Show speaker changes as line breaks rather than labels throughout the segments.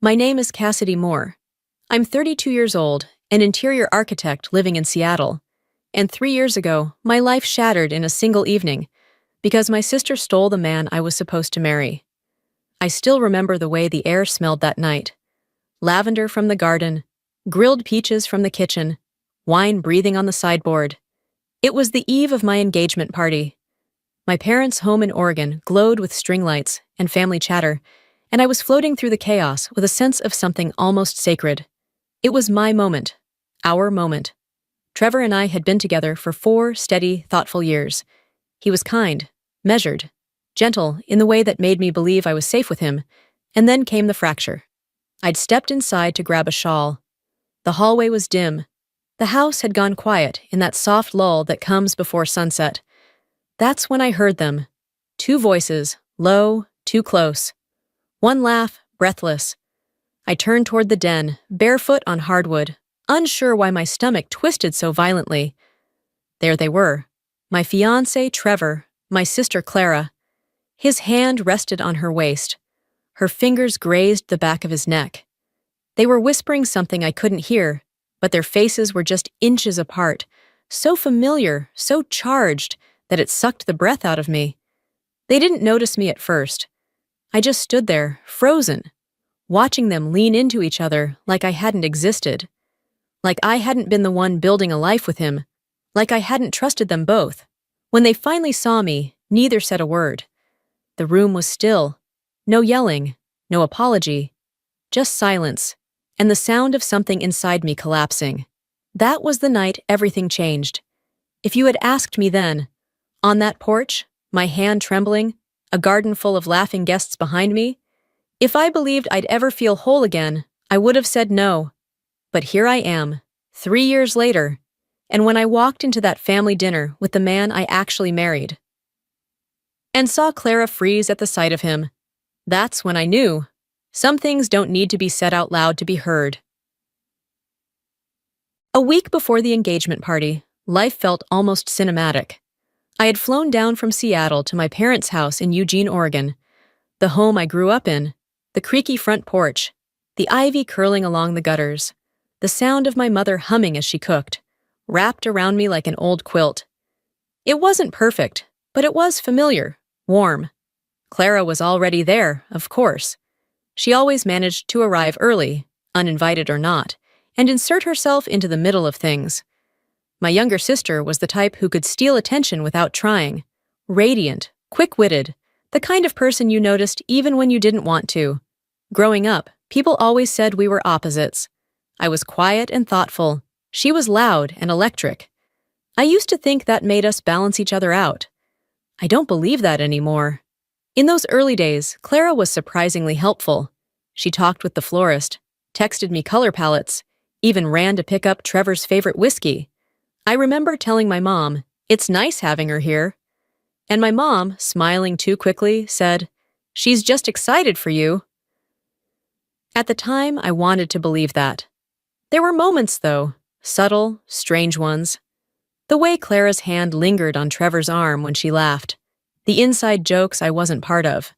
My name is Cassidy Moore. I'm 32 years old, an interior architect living in Seattle. And 3 years ago, my life shattered in a single evening because my sister stole the man I was supposed to marry. I still remember the way the air smelled that night. Lavender from the garden, grilled peaches from the kitchen, wine breathing on the sideboard. It was the eve of my engagement party. My parents' home in Oregon glowed with string lights and family chatter, and I was floating through the chaos with a sense of something almost sacred. It was my moment, our moment. Trevor and I had been together for 4 steady, thoughtful years. He was kind, measured, gentle in the way that made me believe I was safe with him, and then came the fracture. I'd stepped inside to grab a shawl. The hallway was dim. The house had gone quiet in that soft lull that comes before sunset. That's when I heard them. 2 voices, low, too close. One laugh, breathless. I turned toward the den, barefoot on hardwood, unsure why my stomach twisted so violently. There they were. My fiancé, Trevor, my sister, Clara. His hand rested on her waist. Her fingers grazed the back of his neck. They were whispering something I couldn't hear, but their faces were just inches apart, so familiar, so charged, that it sucked the breath out of me. They didn't notice me at first. I just stood there, frozen, watching them lean into each other like I hadn't existed. Like I hadn't been the one building a life with him. Like I hadn't trusted them both. When they finally saw me, neither said a word. The room was still. No yelling, no apology. Just silence, and the sound of something inside me collapsing. That was the night everything changed. If you had asked me then, on that porch, my hand trembling, a garden full of laughing guests behind me, if I believed I'd ever feel whole again, I would have said no. But here I am, 3 years later, and when I walked into that family dinner with the man I actually married, and saw Clara freeze at the sight of him, that's when I knew. Some things don't need to be said out loud to be heard. A week before the engagement party, life felt almost cinematic. I had flown down from Seattle to my parents' house in Eugene, Oregon, the home I grew up in, the creaky front porch, the ivy curling along the gutters, the sound of my mother humming as she cooked, wrapped around me like an old quilt. It wasn't perfect, but it was familiar, warm. Clara was already there, of course. She always managed to arrive early, uninvited or not, and insert herself into the middle of things. My younger sister was the type who could steal attention without trying. Radiant, quick-witted, the kind of person you noticed even when you didn't want to. Growing up, people always said we were opposites. I was quiet and thoughtful. She was loud and electric. I used to think that made us balance each other out. I don't believe that anymore. In those early days, Clara was surprisingly helpful. She talked with the florist, texted me color palettes, even ran to pick up Trevor's favorite whiskey. I remember telling my mom, "It's nice having her here." And my mom, smiling too quickly, said, "She's just excited for you." At the time, I wanted to believe that. There were moments, though, subtle, strange ones. The way Clara's hand lingered on Trevor's arm when she laughed. The inside jokes I wasn't part of.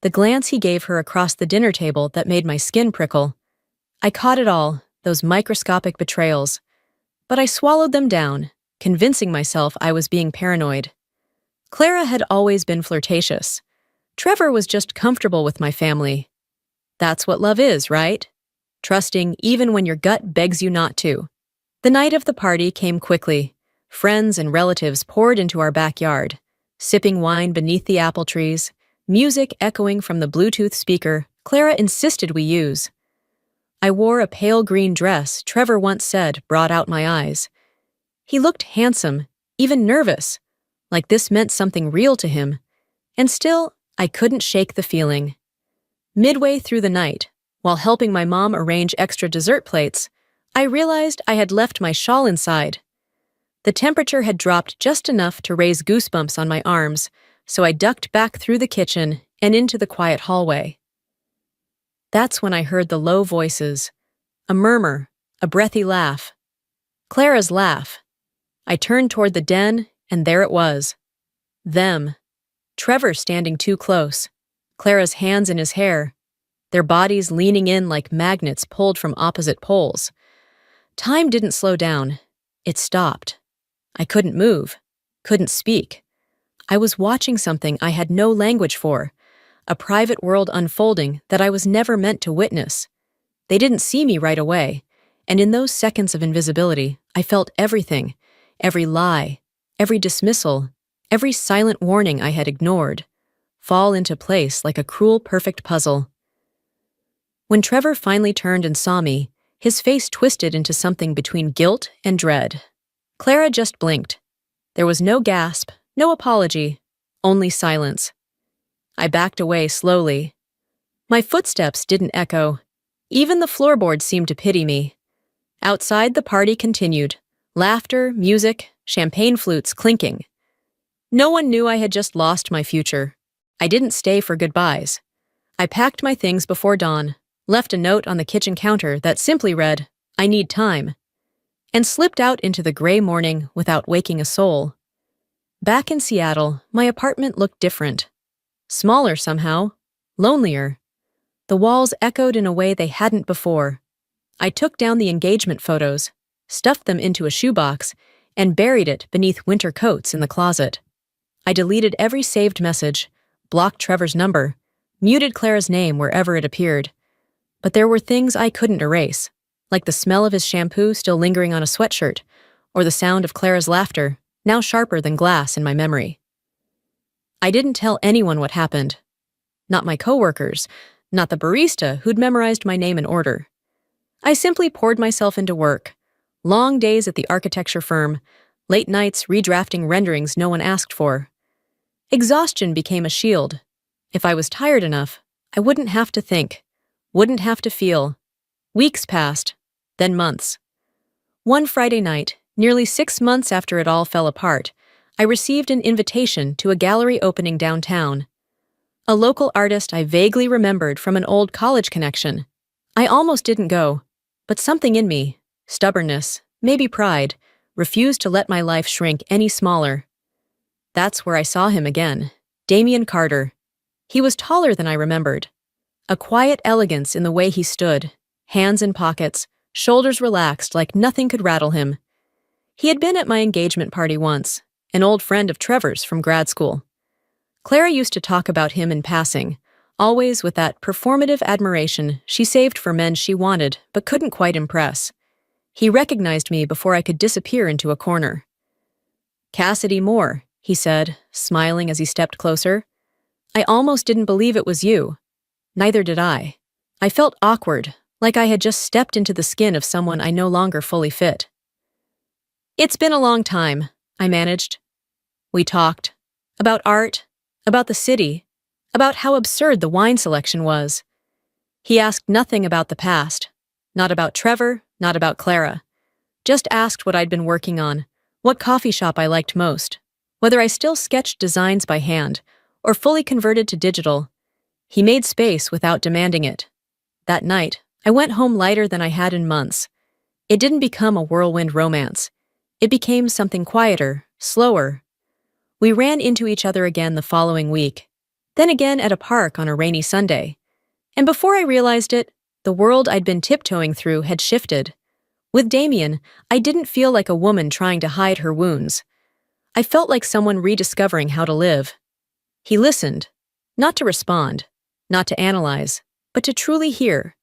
The glance he gave her across the dinner table that made my skin prickle. I caught it all, those microscopic betrayals. But I swallowed them down, convincing myself I was being paranoid. Clara had always been flirtatious. Trevor was just comfortable with my family. That's what love is, right? Trusting even when your gut begs you not to. The night of the party came quickly. Friends and relatives poured into our backyard, sipping wine beneath the apple trees, music echoing from the Bluetooth speaker Clara insisted we use. I wore a pale green dress Trevor once said brought out my eyes. He looked handsome, even nervous, like this meant something real to him, and still, I couldn't shake the feeling. Midway through the night, while helping my mom arrange extra dessert plates, I realized I had left my shawl inside. The temperature had dropped just enough to raise goosebumps on my arms, so I ducked back through the kitchen and into the quiet hallway. That's when I heard the low voices, a murmur, a breathy laugh. Clara's laugh. I turned toward the den, and there it was. Them. Trevor standing too close, Clara's hands in his hair. their bodies leaning in like magnets pulled from opposite poles. Time didn't slow down. It stopped. I couldn't move, couldn't speak. I was watching something I had no language for, a private world unfolding that I was never meant to witness. They didn't see me right away, and in those seconds of invisibility, I felt everything, every lie, every dismissal, every silent warning I had ignored, fall into place like a cruel, perfect puzzle. When Trevor finally turned and saw me, his face twisted into something between guilt and dread. Clara just blinked. There was no gasp, no apology, only silence. I backed away slowly. My footsteps didn't echo. Even the floorboards seemed to pity me. Outside, the party continued. Laughter, music, champagne flutes clinking. No one knew I had just lost my future. I didn't stay for goodbyes. I packed my things before dawn, left a note on the kitchen counter that simply read, "I need time," and slipped out into the gray morning without waking a soul. Back in Seattle, my apartment looked different. Smaller somehow, lonelier. The walls echoed in a way they hadn't before. I took down the engagement photos, stuffed them into a shoebox, and buried it beneath winter coats in the closet. I deleted every saved message, blocked Trevor's number, muted Clara's name wherever it appeared. But there were things I couldn't erase, like the smell of his shampoo still lingering on a sweatshirt, or the sound of Clara's laughter, now sharper than glass in my memory. I didn't tell anyone what happened. Not my coworkers, not the barista who'd memorized my name and order. I simply poured myself into work. Long days at the architecture firm, late nights redrafting renderings no one asked for. Exhaustion became a shield. If I was tired enough, I wouldn't have to think, wouldn't have to feel. Weeks passed, then months. One Friday night, nearly 6 months after it all fell apart, I received an invitation to a gallery opening downtown. A local artist I vaguely remembered from an old college connection. I almost didn't go, but something in me, stubbornness, maybe pride, refused to let my life shrink any smaller. That's where I saw him again, Damian Carter. He was taller than I remembered. A quiet elegance in the way he stood, hands in pockets, shoulders relaxed like nothing could rattle him. He had been at my engagement party once, an old friend of Trevor's from grad school. Clara used to talk about him in passing, always with that performative admiration she saved for men she wanted but couldn't quite impress. He recognized me before I could disappear into a corner. "Cassidy Moore," he said, smiling as he stepped closer. "I almost didn't believe it was you." Neither did I. I felt awkward, like I had just stepped into the skin of someone I no longer fully fit. "It's been a long time," I managed. We talked. About art, about the city, about how absurd the wine selection was. He asked nothing about the past. Not about Trevor, not about Clara. Just asked what I'd been working on, what coffee shop I liked most, whether I still sketched designs by hand, or fully converted to digital. He made space without demanding it. That night, I went home lighter than I had in months. It didn't become a whirlwind romance. It became something quieter, slower. We ran into each other again the following week, then again at a park on a rainy Sunday. And before I realized it, the world I'd been tiptoeing through had shifted. With Damien, I didn't feel like a woman trying to hide her wounds. I felt like someone rediscovering how to live. He listened, not to respond, not to analyze, but to truly hear.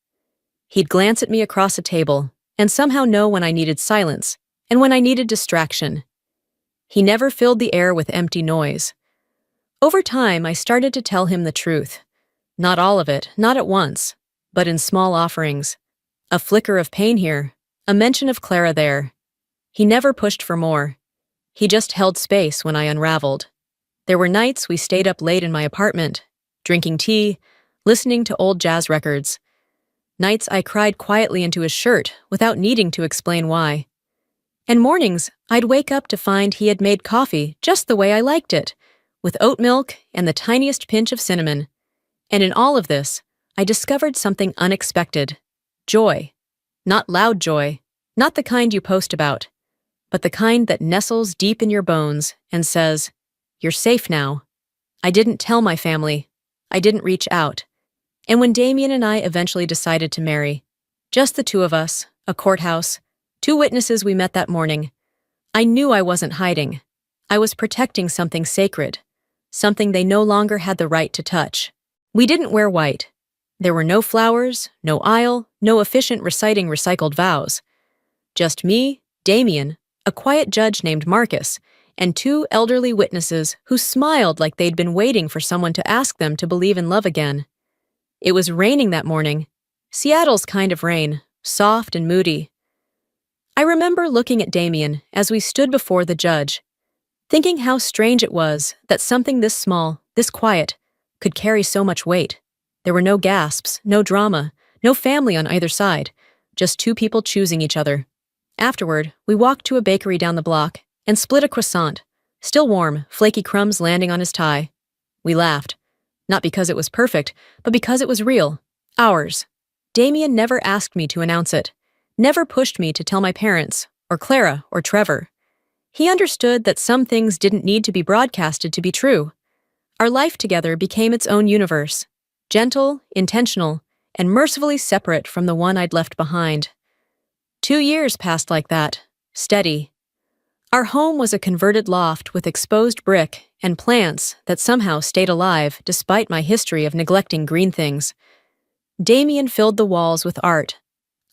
He'd glance at me across a table and somehow know when I needed silence and when I needed distraction. He never filled the air with empty noise. Over time, I started to tell him the truth. Not all of it, not at once, but in small offerings. A flicker of pain here, a mention of Clara there. He never pushed for more. He just held space when I unraveled. There were nights we stayed up late in my apartment, drinking tea, listening to old jazz records. Nights I cried quietly into his shirt without needing to explain why. And mornings, I'd wake up to find he had made coffee just the way I liked it, with oat milk and the tiniest pinch of cinnamon. And in all of this, I discovered something unexpected. Joy. Not loud joy, not the kind you post about, but the kind that nestles deep in your bones and says, "You're safe now." I didn't tell my family. I didn't reach out. And when Damien and I eventually decided to marry, just the two of us, a courthouse, two witnesses we met that morning, I knew I wasn't hiding. I was protecting something sacred, something they no longer had the right to touch. We didn't wear white. There were no flowers, no aisle, no efficient reciting recycled vows. Just me, Damien, a quiet judge named Marcus, and two elderly witnesses who smiled like they'd been waiting for someone to ask them to believe in love again. It was raining that morning. Seattle's kind of rain, soft and moody. I remember looking at Damien as we stood before the judge, thinking how strange it was that something this small, this quiet, could carry so much weight. There were no gasps, no drama, no family on either side, just two people choosing each other. Afterward, we walked to a bakery down the block and split a croissant, still warm, flaky crumbs landing on his tie. We laughed, not because it was perfect, but because it was real, ours. Damien never asked me to announce it, never pushed me to tell my parents, or Clara, or Trevor. He understood that some things didn't need to be broadcasted to be true. Our life together became its own universe, gentle, intentional, and mercifully separate from the one I'd left behind. 2 years passed like that, steady. Our home was a converted loft with exposed brick and plants that somehow stayed alive despite my history of neglecting green things. Damien filled the walls with art.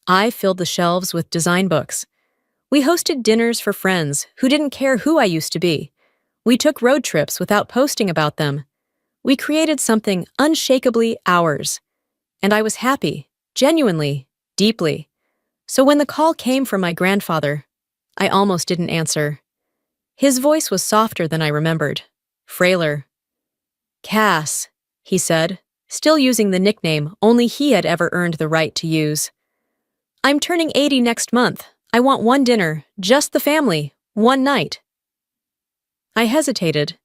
I filled the shelves with design books. We hosted dinners for friends who didn't care who I used to be. We took road trips without posting about them. We created something unshakably ours. And I was happy, genuinely, deeply. So when the call came from my grandfather, I almost didn't answer. His voice was softer than I remembered, frailer. "Cass," he said, still using the nickname only he had ever earned the right to use. "I'm turning 80 next month. I want one dinner, just the family, one night." I hesitated.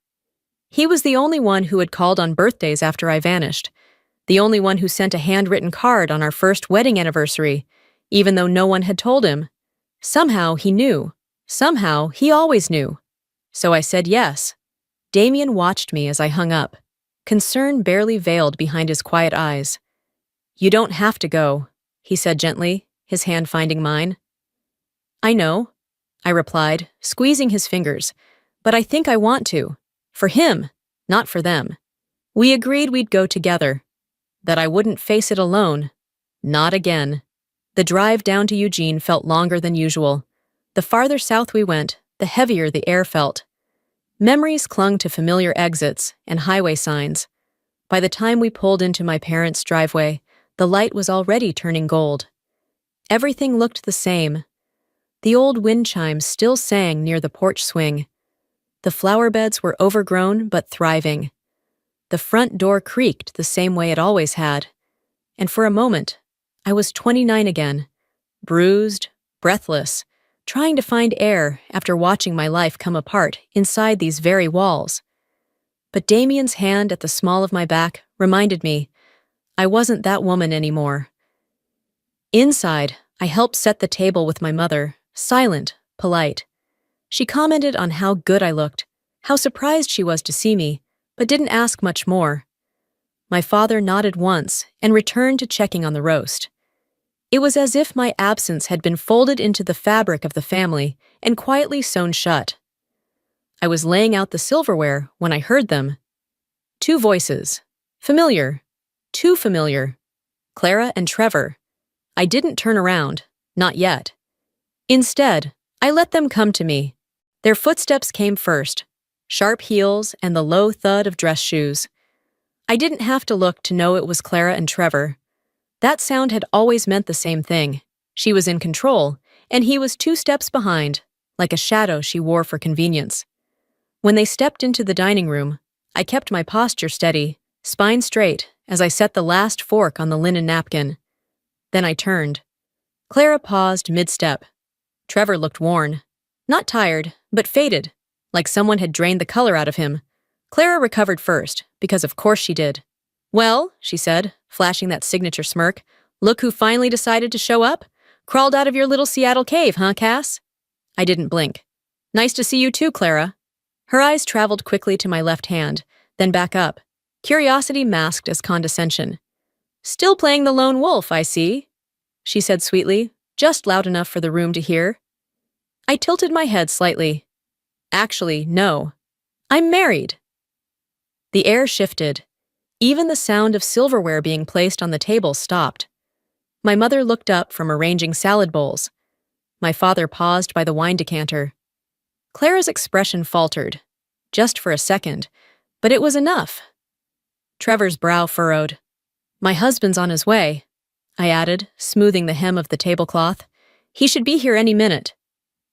He was the only one who had called on birthdays after I vanished, the only one who sent a handwritten card on our first wedding anniversary, even though no one had told him. Somehow he knew. Somehow he always knew. So I said yes. Damien watched me as I hung up, concern barely veiled behind his quiet eyes. "You don't have to go," he said gently, his hand finding mine. "I know," I replied, squeezing his fingers, "but I think I want to. For him, not for them." We agreed we'd go together, that I wouldn't face it alone. Not again. The drive down to Eugene felt longer than usual. The farther south we went, the heavier the air felt. Memories clung to familiar exits and highway signs. By the time we pulled into my parents' driveway, the light was already turning gold. Everything looked the same. The old wind chimes still sang near the porch swing. The flower beds were overgrown but thriving. The front door creaked the same way it always had. And for a moment, I was 29 again, bruised, breathless, trying to find air after watching my life come apart inside these very walls. But Damien's hand at the small of my back reminded me I wasn't that woman anymore. Inside, I helped set the table with my mother, silent, polite. She commented on how good I looked, how surprised she was to see me, but didn't ask much more. My father nodded once and returned to checking on the roast. It was as if my absence had been folded into the fabric of the family and quietly sewn shut. I was laying out the silverware when I heard them. Two voices. Familiar. Too familiar. Clara and Trevor. I didn't turn around. Not yet. Instead, I let them come to me. Their footsteps came first. Sharp heels and the low thud of dress shoes. I didn't have to look to know it was Clara and Trevor. That sound had always meant the same thing. She was in control, and he was 2 steps behind, like a shadow she wore for convenience. When they stepped into the dining room, I kept my posture steady, spine straight, as I set the last fork on the linen napkin. Then I turned. Clara paused mid-step. Trevor looked worn. Not tired, but faded, like someone had drained the color out of him. Clara recovered first, because of course she did. "Well," she said, flashing that signature smirk, "look who finally decided to show up? Crawled out of your little Seattle cave, huh, Cass?" I didn't blink. "Nice to see you too, Clara." Her eyes traveled quickly to my left hand, then back up, curiosity masked as condescension. Still playing the lone wolf, I see, she said sweetly, just loud enough for the room to hear. I tilted my head slightly. Actually, no. I'm married. The air shifted. Even the sound of silverware being placed on the table stopped. My mother looked up from arranging salad bowls. My father paused by the wine decanter. Clara's expression faltered, just for a second, but it was enough. Trevor's brow furrowed. My husband's on his way, I added, smoothing the hem of the tablecloth. He should be here any minute.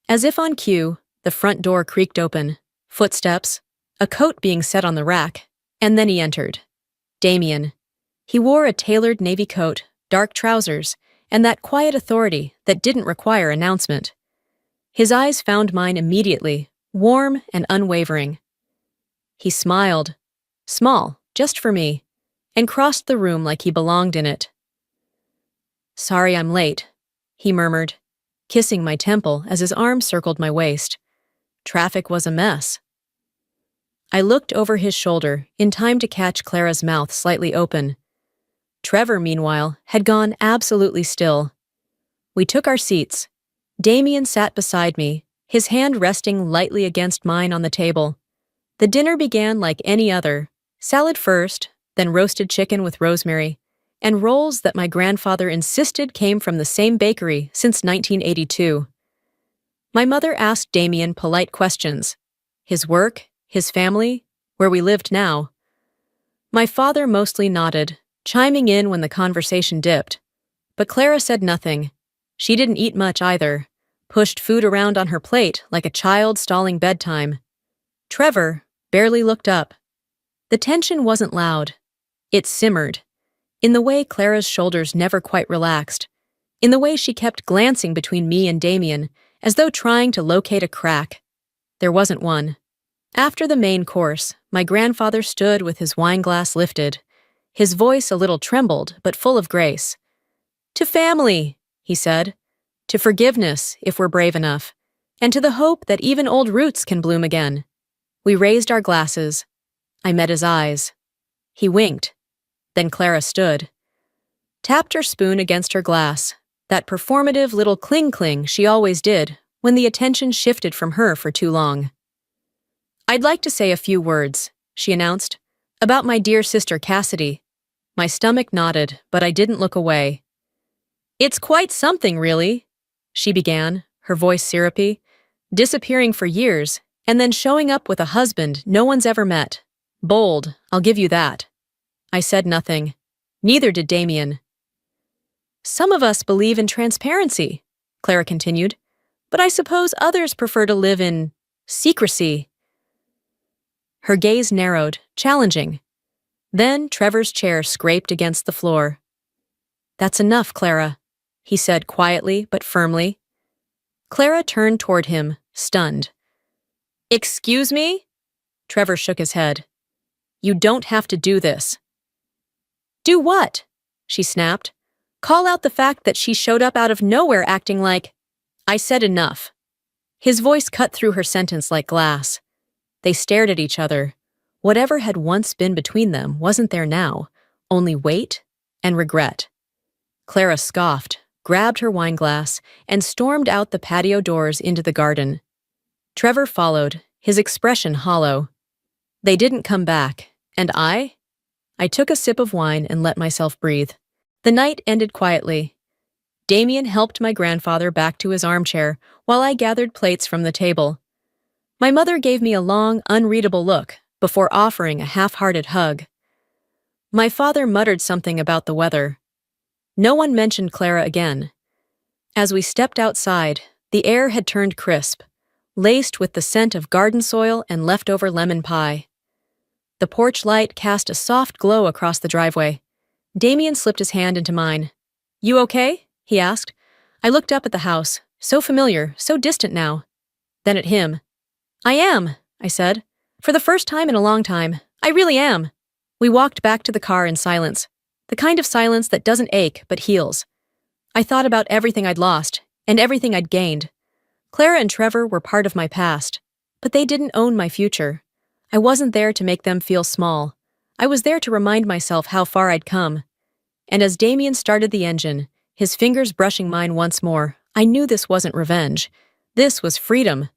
As if on cue, the front door creaked open. Footsteps, a coat being set on the rack, and then he entered. Damien. He wore a tailored navy coat, dark trousers, and that quiet authority that didn't require announcement. His eyes found mine immediately, warm and unwavering. He smiled, small, just for me, and crossed the room like he belonged in it. Sorry I'm late, he murmured, kissing my temple as his arm circled my waist. Traffic was a mess. I looked over his shoulder, in time to catch Clara's mouth slightly open. Trevor, meanwhile, had gone absolutely still. We took our seats. Damien sat beside me, his hand resting lightly against mine on the table. The dinner began like any other, salad first, then roasted chicken with rosemary, and rolls that my grandfather insisted came from the same bakery since 1982. My mother asked Damien polite questions. His work, his family, where we lived now. My father mostly nodded, chiming in when the conversation dipped. But Clara said nothing. She didn't eat much either, pushed food around on her plate like a child stalling bedtime. Trevor barely looked up. The tension wasn't loud. It simmered, in the way Clara's shoulders never quite relaxed, in the way she kept glancing between me and Damien, as though trying to locate a crack. There wasn't one. After the main course, my grandfather stood with his wine glass lifted, his voice a little trembled but full of grace. To family, he said. To forgiveness, if we're brave enough, and to the hope that even old roots can bloom again. We raised our glasses. I met his eyes. He winked. Then Clara stood. Tapped her spoon against her glass, that performative little cling-cling she always did when the attention shifted from her for too long. I'd like to say a few words, she announced, about my dear sister Cassidy. My stomach nodded, but I didn't look away. It's quite something, really, she began, her voice syrupy, disappearing for years, and then showing up with a husband no one's ever met. Bold, I'll give you that. I said nothing. Neither did Damien. Some of us believe in transparency, Clara continued, but I suppose others prefer to live in secrecy. Her gaze narrowed, challenging. Then Trevor's chair scraped against the floor. That's enough, Clara, he said quietly but firmly. Clara turned toward him, stunned. Excuse me? Trevor shook his head. You don't have to do this. Do what? She snapped. Call out the fact that she showed up out of nowhere acting like... I said enough. His voice cut through her sentence like glass. They stared at each other. Whatever had once been between them wasn't there now, only weight and regret. Clara scoffed, grabbed her wineglass, and stormed out the patio doors into the garden. Trevor followed, his expression hollow. They didn't come back, and I took a sip of wine and let myself breathe. The night ended quietly. Damien helped my grandfather back to his armchair while I gathered plates from the table. My mother gave me a long, unreadable look before offering a half-hearted hug. My father muttered something about the weather. No one mentioned Clara again. As we stepped outside, the air had turned crisp, laced with the scent of garden soil and leftover lemon pie. The porch light cast a soft glow across the driveway. Damien slipped his hand into mine. You okay? He asked. I looked up at the house, so familiar, so distant now. Then at him. I am, I said. For the first time in a long time. I really am. We walked back to the car in silence. The kind of silence that doesn't ache but heals. I thought about everything I'd lost, and everything I'd gained. Clara and Trevor were part of my past, but they didn't own my future. I wasn't there to make them feel small. I was there to remind myself how far I'd come. And as Damien started the engine, his fingers brushing mine once more, I knew this wasn't revenge. This was freedom.